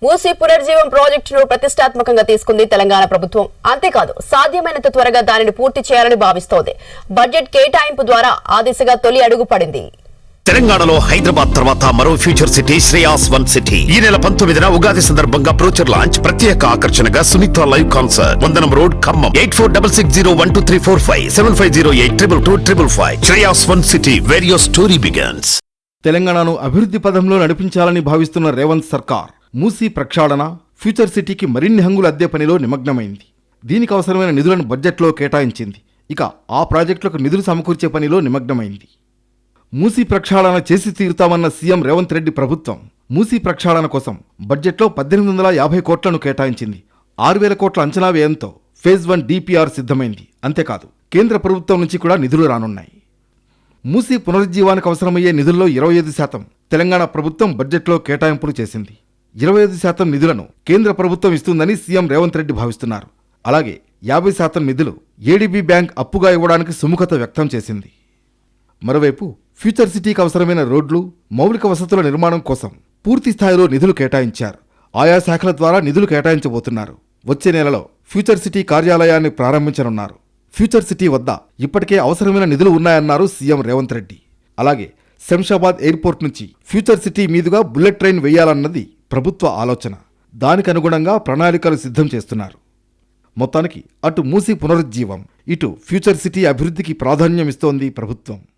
మూసీ పునర్జీవం ప్రాజెక్టును ప్రతిష్టాత్మకంగా తీసుకుంది తెలంగాణ ప్రభుత్వం. అంతేకాదు సాధ్యమైనంత త్వరగా దానిని పూర్తి చేయాలని భావిస్తోంది. బడ్జెట్ కేటాయింపు ద్వారా ఆ దిశగా తొలి అడుగు పడింది. తెలంగాణలో హైదరాబాద్ తర్వాత మరో future city Shreyas one city. ఈ నెల 19న ఉగాది సందర్భంగా బ్రోచర్ లాంచ్. ప్రత్యేక ఆకర్షణగా సునీత లైవ్ కాన్సర్ట్. వందనం road Khammam. 8466012345 7508222255. Shreyas one city where your story begins. తెలంగాణను అభివృద్ధి పథంలో నడిపించాలని భావిస్తున్న రేవంత్ సర్కార్ మూసీ ప్రక్షాళన, ఫ్యూచర్ సిటీకి మరిన్ని హంగులు అద్దె పనిలో నిమగ్నమైంది. దీనికి అవసరమైన నిధులను బడ్జెట్లో కేటాయించింది. ఇక ఆ ప్రాజెక్టులకు నిధులు సమకూర్చే పనిలో నిమగ్నమైంది. మూసీ ప్రక్షాళన చేసి తీరుతామన్న సీఎం రేవంత్ రెడ్డి ప్రభుత్వం మూసీ ప్రక్షాళన కోసం బడ్జెట్లో 1850 కోట్లను కేటాయించింది. 6000 కోట్ల అంచనా వ్యయంతో ఫేజ్ 1 DPR సిద్ధమైంది. అంతేకాదు కేంద్ర ప్రభుత్వం నుంచి కూడా నిధులు రానున్నాయి. మూసీ పునరుజ్జీవానికి అవసరమయ్యే నిధుల్లో 25% తెలంగాణ ప్రభుత్వం బడ్జెట్లో కేటాయింపులు చేసింది. 25% నిధులను కేంద్ర ప్రభుత్వం ఇస్తుందని సీఎం రేవంత్ రెడ్డి భావిస్తున్నారు. అలాగే 50% నిధులు ADB బ్యాంక్ అప్పుగా ఇవ్వడానికి సుముఖత వ్యక్తం చేసింది. మరోవైపు ఫ్యూచర్ సిటీకి అవసరమైన రోడ్లు, మౌలిక వసతుల నిర్మాణం కోసం పూర్తి స్థాయిలో నిధులు కేటాయించారు. ఆయా శాఖల ద్వారా నిధులు కేటాయించబోతున్నారు. వచ్చే నెలలో ఫ్యూచర్ సిటీ కార్యాలయాన్ని ప్రారంభించనున్నారు. ఫ్యూచర్ సిటీ వద్ద ఇప్పటికే అవసరమైన నిధులు ఉన్నాయన్నారు సీఎం రేవంత్ రెడ్డి. అలాగే శంషాబాద్ ఎయిర్పోర్ట్ నుంచి ఫ్యూచర్ సిటీ మీదుగా బుల్లెట్ ట్రైన్ వేయాలన్నది ప్రభుత్వ ఆలోచన. దానికి అనుగుణంగా ప్రణాళికలు సిద్ధం చేస్తున్నారు. మొత్తానికి అటు మూసీ పునరుజ్జీవం, ఇటు ఫ్యూచర్ సిటీ అభివృద్ధికి ప్రాధాన్యమిస్తోంది ప్రభుత్వం.